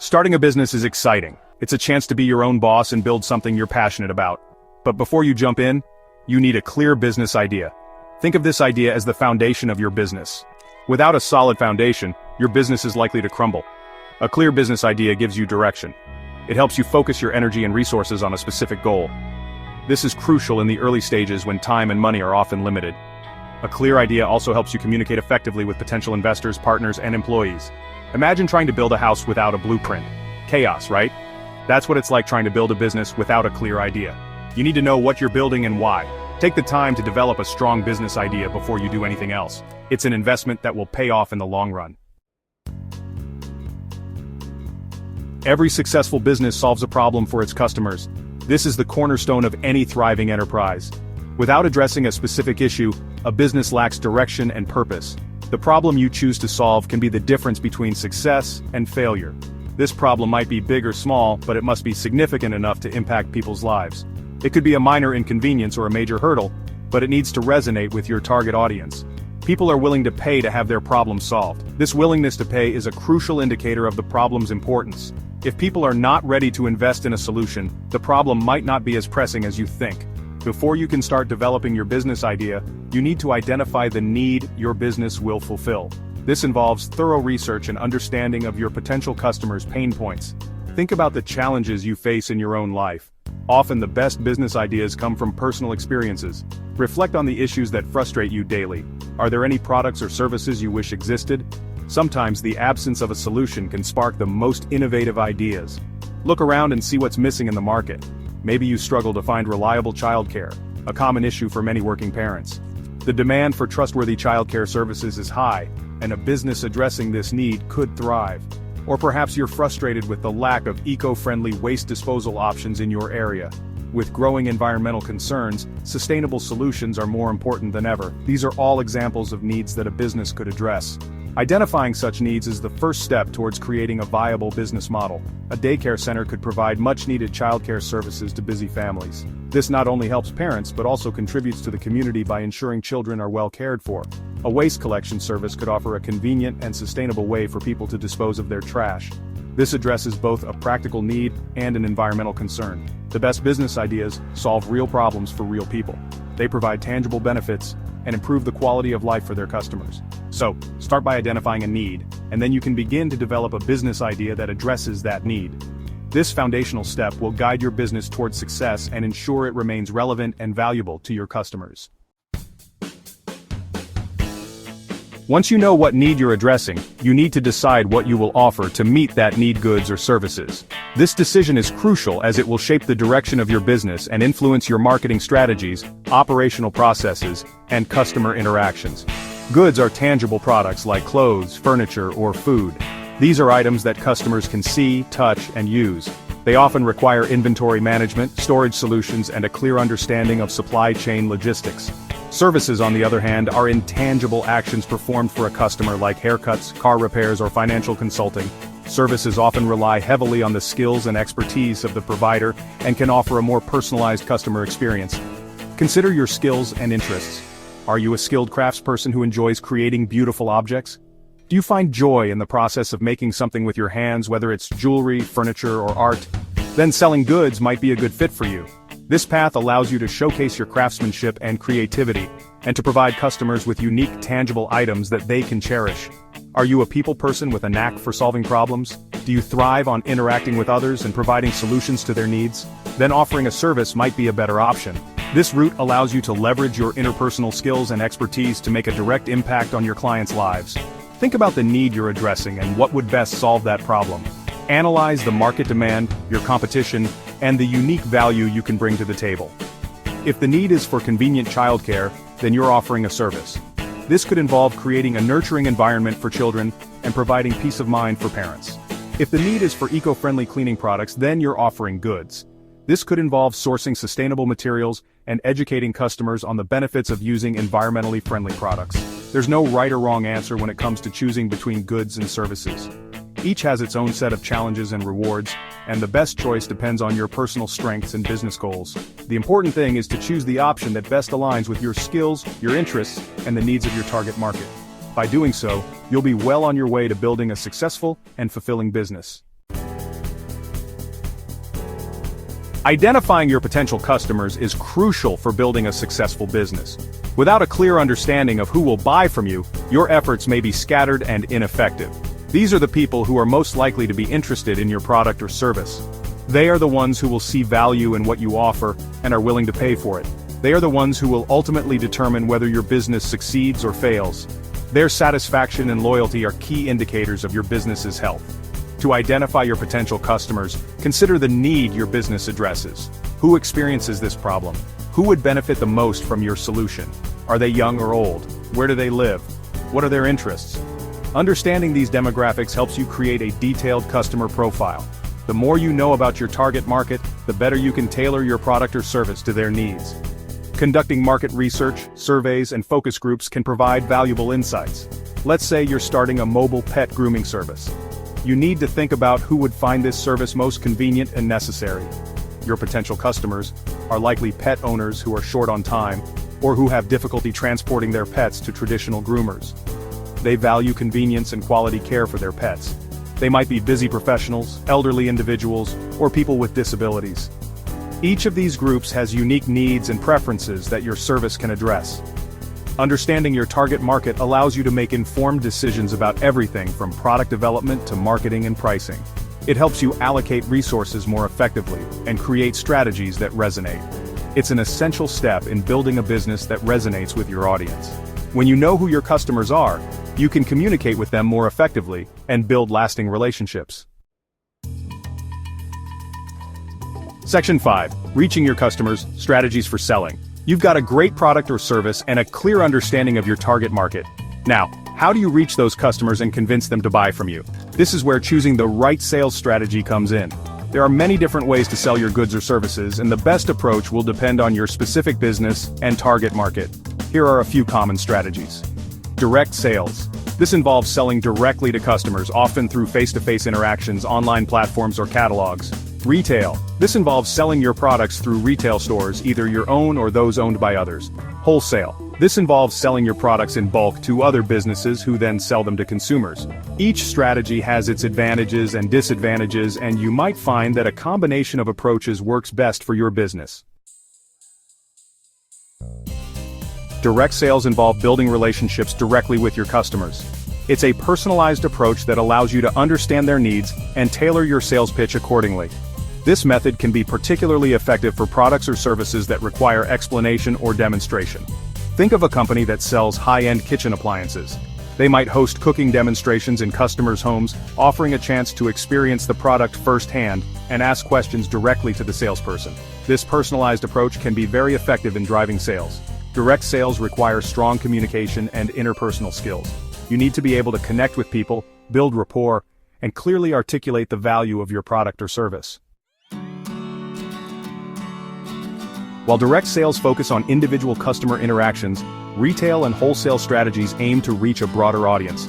Starting a business is exciting. It's a chance to be your own boss and build something you're passionate about. But before you jump in, you need a clear business idea. Think of this idea as the foundation of your business. Without a solid foundation, your business is likely to crumble. A clear business idea gives you direction. It helps you focus your energy and resources on a specific goal. This is crucial in the early stages when time and money are often limited. A clear idea also helps you communicate effectively with potential investors, partners, and employees. Imagine trying to build a house without a blueprint. Chaos, right? That's what it's like trying to build a business without a clear idea. You need to know what you're building and why. Take the time to develop a strong business idea before you do anything else. It's an investment that will pay off in the long run. Every successful business solves a problem for its customers. This is the cornerstone of any thriving enterprise. Without addressing a specific issue, a business lacks direction and purpose. The problem you choose to solve can be the difference between success and failure. This problem might be big or small, but it must be significant enough to impact people's lives. It could be a minor inconvenience or a major hurdle, but it needs to resonate with your target audience. People are willing to pay to have their problem solved. This willingness to pay is a crucial indicator of the problem's importance. If people are not ready to invest in a solution, the problem might not be as pressing as you think. Before you can start developing your business idea, you need to identify the need your business will fulfill. This involves thorough research and understanding of your potential customers' pain points. Think about the challenges you face in your own life. Often the best business ideas come from personal experiences. Reflect on the issues that frustrate you daily. Are there any products or services you wish existed? Sometimes the absence of a solution can spark the most innovative ideas. Look around and see what's missing in the market. Maybe you struggle to find reliable childcare, a common issue for many working parents. The demand for trustworthy childcare services is high, and a business addressing this need could thrive. Or perhaps you're frustrated with the lack of eco-friendly waste disposal options in your area. With growing environmental concerns, sustainable solutions are more important than ever. These are all examples of needs that a business could address. Identifying such needs is the first step towards creating a viable business model. A daycare center could provide much-needed childcare services to busy families. This not only helps parents but also contributes to the community by ensuring children are well cared for. A waste collection service could offer a convenient and sustainable way for people to dispose of their trash. This addresses both a practical need and an environmental concern. The best business ideas solve real problems for real people. They provide tangible benefits and improve the quality of life for their customers. So, start by identifying a need, and then you can begin to develop a business idea that addresses that need. This foundational step will guide your business towards success and ensure it remains relevant and valuable to your customers. Once you know what need you're addressing, you need to decide what you will offer to meet that need, goods or services. This decision is crucial as it will shape the direction of your business and influence your marketing strategies, operational processes, and customer interactions. Goods are tangible products like clothes, furniture, or food. These are items that customers can see, touch, and use. They often require inventory management, storage solutions, and a clear understanding of supply chain logistics. Services, on the other hand, are intangible actions performed for a customer like haircuts, car repairs, or financial consulting. Services often rely heavily on the skills and expertise of the provider and can offer a more personalized customer experience. Consider your skills and interests. Are you a skilled craftsperson who enjoys creating beautiful objects? Do you find joy in the process of making something with your hands, whether it's jewelry, furniture, or art? Then selling goods might be a good fit for you. This path allows you to showcase your craftsmanship and creativity, and to provide customers with unique, tangible items that they can cherish. Are you a people person with a knack for solving problems? Do you thrive on interacting with others and providing solutions to their needs? Then offering a service might be a better option. This route allows you to leverage your interpersonal skills and expertise to make a direct impact on your clients' lives. Think about the need you're addressing and what would best solve that problem. Analyze the market demand, your competition, and the unique value you can bring to the table. If the need is for convenient childcare, then you're offering a service. This could involve creating a nurturing environment for children and providing peace of mind for parents. If the need is for eco-friendly cleaning products, then you're offering goods. This could involve sourcing sustainable materials and educating customers on the benefits of using environmentally friendly products. There's no right or wrong answer when it comes to choosing between goods and services. Each has its own set of challenges and rewards, and the best choice depends on your personal strengths and business goals. The important thing is to choose the option that best aligns with your skills, your interests, and the needs of your target market. By doing so, you'll be well on your way to building a successful and fulfilling business. Identifying your potential customers is crucial for building a successful business. Without a clear understanding of who will buy from you, your efforts may be scattered and ineffective. These are the people who are most likely to be interested in your product or service. They are the ones who will see value in what you offer and are willing to pay for it. They are the ones who will ultimately determine whether your business succeeds or fails. Their satisfaction and loyalty are key indicators of your business's health. To identify your potential customers, consider the need your business addresses. Who experiences this problem? Who would benefit the most from your solution? Are they young or old? Where do they live? What are their interests? Understanding these demographics helps you create a detailed customer profile. The more you know about your target market, the better you can tailor your product or service to their needs. Conducting market research, surveys, and focus groups can provide valuable insights. Let's say you're starting a mobile pet grooming service. You need to think about who would find this service most convenient and necessary. Your potential customers are likely pet owners who are short on time, or who have difficulty transporting their pets to traditional groomers. They value convenience and quality care for their pets. They might be busy professionals, elderly individuals, or people with disabilities. Each of these groups has unique needs and preferences that your service can address. Understanding your target market allows you to make informed decisions about everything from product development to marketing and pricing. It helps you allocate resources more effectively and create strategies that resonate. It's an essential step in building a business that resonates with your audience. When you know who your customers are, you can communicate with them more effectively and build lasting relationships. Section 5. Reaching your customers, strategies for selling. You've got a great product or service and a clear understanding of your target market. Now, how do you reach those customers and convince them to buy from you? This is where choosing the right sales strategy comes in. There are many different ways to sell your goods or services, and the best approach will depend on your specific business and target market. Here are a few common strategies. Direct sales. This involves selling directly to customers, often through face-to-face interactions, online platforms, or catalogs. Retail. This involves selling your products through retail stores, either your own or those owned by others. Wholesale. This involves selling your products in bulk to other businesses who then sell them to consumers. Each strategy has its advantages and disadvantages, and you might find that a combination of approaches works best for your business. Direct sales involve building relationships directly with your customers. It's a personalized approach that allows you to understand their needs and tailor your sales pitch accordingly. This method can be particularly effective for products or services that require explanation or demonstration. Think of a company that sells high-end kitchen appliances. They might host cooking demonstrations in customers' homes, offering a chance to experience the product firsthand and ask questions directly to the salesperson. This personalized approach can be very effective in driving sales. Direct sales require strong communication and interpersonal skills. You need to be able to connect with people, build rapport, and clearly articulate the value of your product or service. While direct sales focus on individual customer interactions, retail and wholesale strategies aim to reach a broader audience.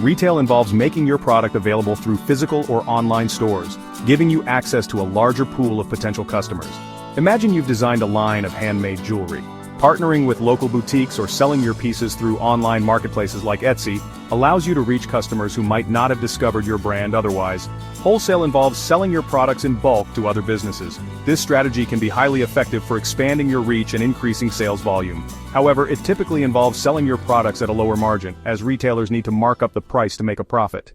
Retail involves making your product available through physical or online stores, giving you access to a larger pool of potential customers. Imagine you've designed a line of handmade jewelry. Partnering with local boutiques or selling your pieces through online marketplaces like Etsy allows you to reach customers who might not have discovered your brand otherwise. Wholesale involves selling your products in bulk to other businesses. This strategy can be highly effective for expanding your reach and increasing sales volume. However, it typically involves selling your products at a lower margin, as retailers need to mark up the price to make a profit.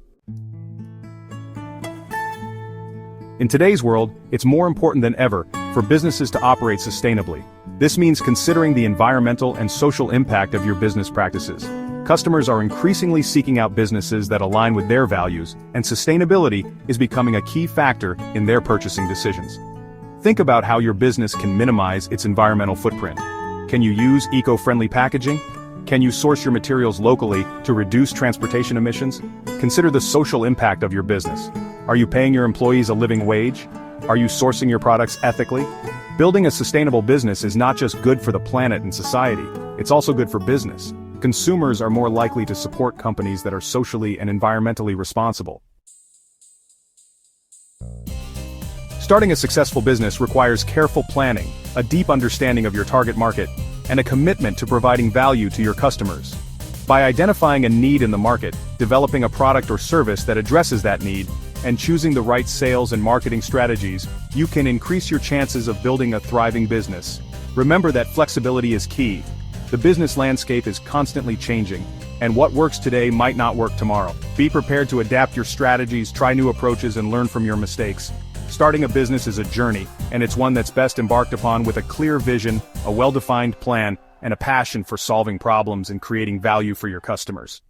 In today's world, it's more important than ever for businesses to operate sustainably. This means considering the environmental and social impact of your business practices. Customers are increasingly seeking out businesses that align with their values, and sustainability is becoming a key factor in their purchasing decisions. Think about how your business can minimize its environmental footprint. Can you use eco-friendly packaging? Can you source your materials locally to reduce transportation emissions? Consider the social impact of your business. Are you paying your employees a living wage? Are you sourcing your products ethically? Building a sustainable business is not just good for the planet and society, it's also good for business. Consumers are more likely to support companies that are socially and environmentally responsible. Starting a successful business requires careful planning, a deep understanding of your target market, and a commitment to providing value to your customers. By identifying a need in the market, developing a product or service that addresses that need, and choosing the right sales and marketing strategies, you can increase your chances of building a thriving business. Remember that flexibility is key. The business landscape is constantly changing, and what works today might not work tomorrow. Be prepared to adapt your strategies, try new approaches, and learn from your mistakes. Starting a business is a journey, and it's one that's best embarked upon with a clear vision, a well-defined plan, and a passion for solving problems and creating value for your customers.